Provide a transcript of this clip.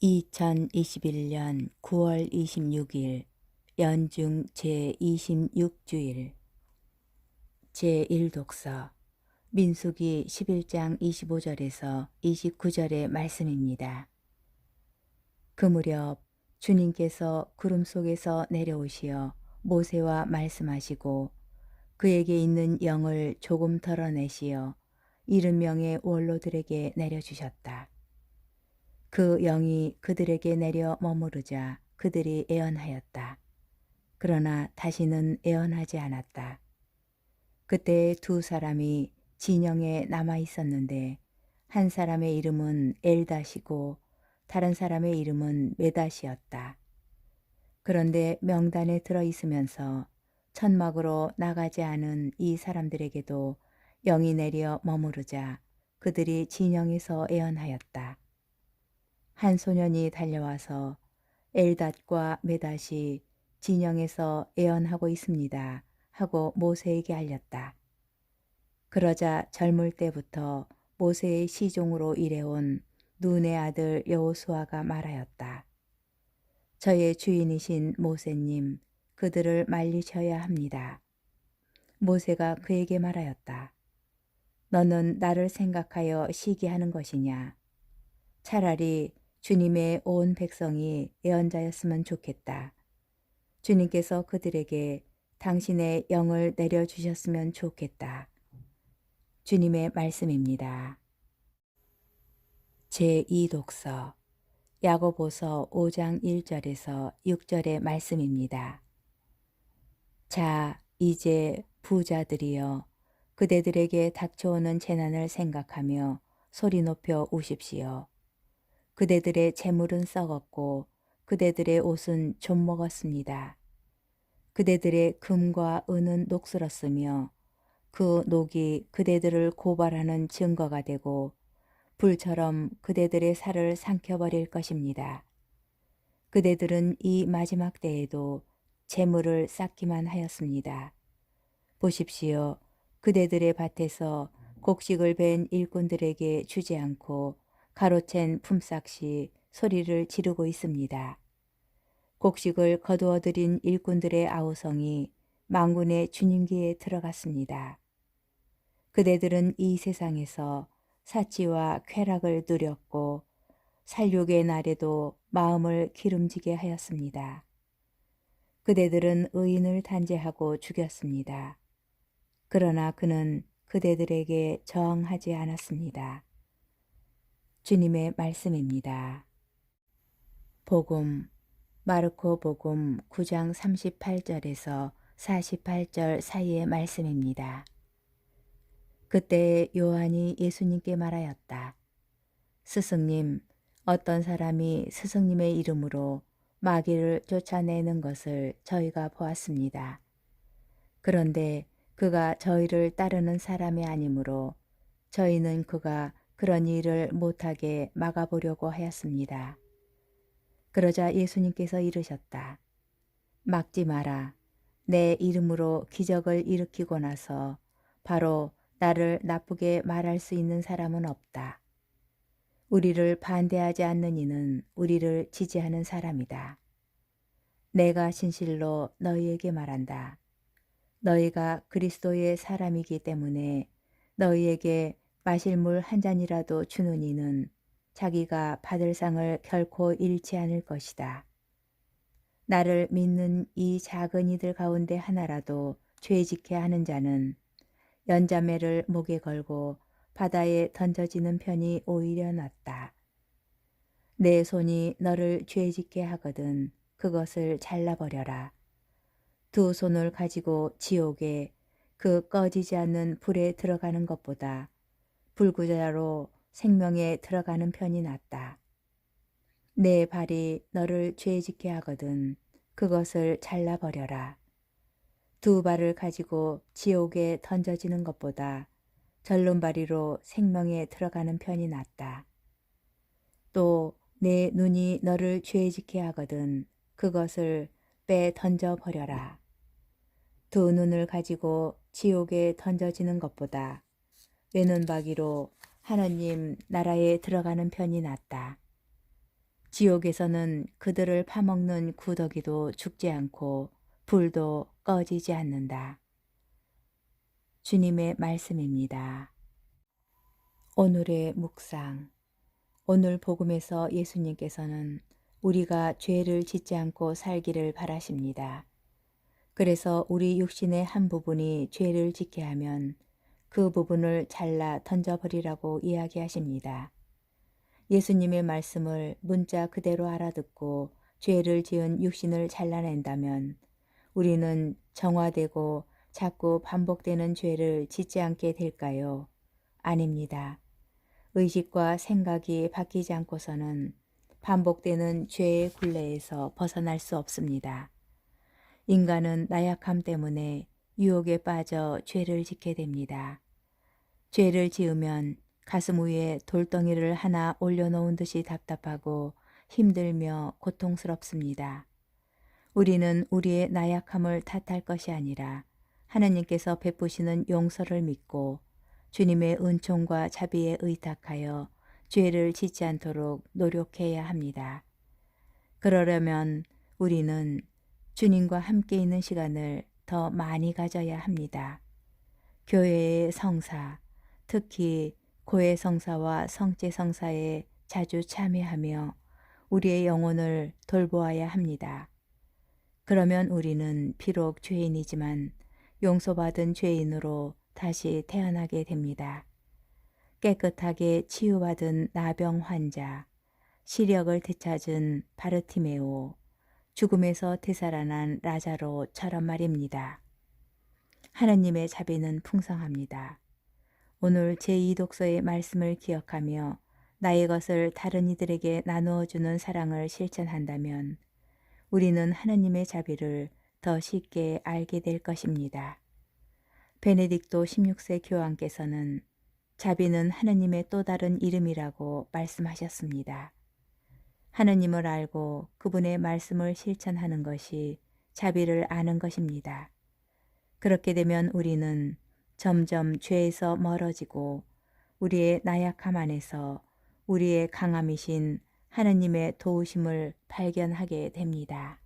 2021년 9월 26일 연중 제26주일 제1독서 민수기 11장 25절에서 29절의 말씀입니다. 그 무렵 주님께서 구름 속에서 내려오시어 모세와 말씀하시고 그에게 있는 영을 조금 덜어내시어 70명의 원로들에게 내려주셨다. 그 영이 그들에게 내려 머무르자 그들이 애언하였다. 그러나 다시는 애언하지 않았다. 그때 두 사람이 진영에 남아 있었는데 한 사람의 이름은 엘닷이고 다른 사람의 이름은 메닷이었다. 그런데 명단에 들어 있으면서 천막으로 나가지 않은 이 사람들에게도 영이 내려 머무르자 그들이 진영에서 애언하였다. 한 소년이 달려와서 엘닷과 메닷이 진영에서 애언하고 있습니다 하고 모세에게 알렸다. 그러자 젊을 때부터 모세의 시종으로 일해온 눈의 아들 여호수아가 말하였다. 저의 주인이신 모세님, 그들을 말리셔야 합니다. 모세가 그에게 말하였다. 너는 나를 생각하여 시기하는 것이냐? 차라리 주님의 온 백성이 예언자였으면 좋겠다. 주님께서 그들에게 당신의 영을 내려주셨으면 좋겠다. 주님의 말씀입니다. 제2독서 야고보서 5장 1절에서 6절의 말씀입니다. 자, 이제 부자들이여 그대들에게 닥쳐오는 재난을 생각하며 소리 높여 우십시오. 그대들의 재물은 썩었고 그대들의 옷은 좀 먹었습니다. 그대들의 금과 은은 녹슬었으며 그 녹이 그대들을 고발하는 증거가 되고 불처럼 그대들의 살을 삼켜버릴 것입니다. 그대들은 이 마지막 때에도 재물을 쌓기만 하였습니다. 보십시오. 그대들의 밭에서 곡식을 벤 일꾼들에게 주지 않고 가로챈 품삯이 소리를 지르고 있습니다. 곡식을 거두어들인 일꾼들의 아우성이 만군의 주님께에 들어갔습니다. 그대들은 이 세상에서 사치와 쾌락을 누렸고 살육의 날에도 마음을 기름지게 하였습니다. 그대들은 의인을 단죄하고 죽였습니다. 그러나 그는 그대들에게 저항하지 않았습니다. 주님의 말씀입니다. 복음 마르코 복음 9장 38절에서 48절 사이의 말씀입니다. 그때 요한이 예수님께 말하였다. 스승님, 어떤 사람이 스승님의 이름으로 마귀를 쫓아내는 것을 저희가 보았습니다. 그런데 그가 저희를 따르는 사람이 아니므로 저희는 그가 그런 일을 못하게 막아보려고 하였습니다. 그러자 예수님께서 이르셨다. 막지 마라. 내 이름으로 기적을 일으키고 나서 바로 나를 나쁘게 말할 수 있는 사람은 없다. 우리를 반대하지 않는 이는 우리를 지지하는 사람이다. 내가 진실로 너희에게 말한다. 너희가 그리스도의 사람이기 때문에 너희에게 마실 물 한 잔이라도 주는 이는 자기가 받을 상을 결코 잃지 않을 것이다. 나를 믿는 이 작은 이들 가운데 하나라도 죄짓게 하는 자는 연자매를 목에 걸고 바다에 던져지는 편이 오히려 낫다. 내 손이 너를 죄짓게 하거든 그것을 잘라버려라. 두 손을 가지고 지옥에 그 꺼지지 않는 불에 들어가는 것보다 불구자로 생명에 들어가는 편이 낫다. 내 발이 너를 죄짓게 하거든 그것을 잘라버려라. 두 발을 가지고 지옥에 던져지는 것보다 절름발이로 생명에 들어가는 편이 낫다. 또 내 눈이 너를 죄짓게 하거든 그것을 빼 던져버려라. 두 눈을 가지고 지옥에 던져지는 것보다 외눈박이로 하느님 나라에 들어가는 편이 낫다. 지옥에서는 그들을 파먹는 구더기도 죽지 않고 불도 꺼지지 않는다. 주님의 말씀입니다. 오늘의 묵상. 오늘 복음에서 예수님께서는 우리가 죄를 짓지 않고 살기를 바라십니다. 그래서 우리 육신의 한 부분이 죄를 짓게 하면 그 부분을 잘라 던져버리라고 이야기하십니다. 예수님의 말씀을 문자 그대로 알아듣고 죄를 지은 육신을 잘라낸다면 우리는 정화되고 자꾸 반복되는 죄를 짓지 않게 될까요? 아닙니다. 의식과 생각이 바뀌지 않고서는 반복되는 죄의 굴레에서 벗어날 수 없습니다. 인간은 나약함 때문에 유혹에 빠져 죄를 짓게 됩니다. 죄를 지으면 가슴 위에 돌덩이를 하나 올려놓은 듯이 답답하고 힘들며 고통스럽습니다. 우리는 우리의 나약함을 탓할 것이 아니라 하나님께서 베푸시는 용서를 믿고 주님의 은총과 자비에 의탁하여 죄를 짓지 않도록 노력해야 합니다. 그러려면 우리는 주님과 함께 있는 시간을 더 많이 가져야 합니다. 교회의 성사, 특히 고해 성사와 성제 성사에 자주 참여하며 우리의 영혼을 돌보아야 합니다. 그러면 우리는 비록 죄인이지만 용서받은 죄인으로 다시 태어나게 됩니다. 깨끗하게 치유받은 나병 환자, 시력을 되찾은 바르티메오, 죽음에서 되살아난 라자로처럼 말입니다. 하나님의 자비는 풍성합니다. 오늘 제2독서의 말씀을 기억하며 나의 것을 다른 이들에게 나누어주는 사랑을 실천한다면 우리는 하나님의 자비를 더 쉽게 알게 될 것입니다. 베네딕토 16세 교황께서는 자비는 하나님의 또 다른 이름이라고 말씀하셨습니다. 하나님을 알고 그분의 말씀을 실천하는 것이 자비를 아는 것입니다. 그렇게 되면 우리는 점점 죄에서 멀어지고 우리의 나약함 안에서 우리의 강함이신 하나님의 도우심을 발견하게 됩니다.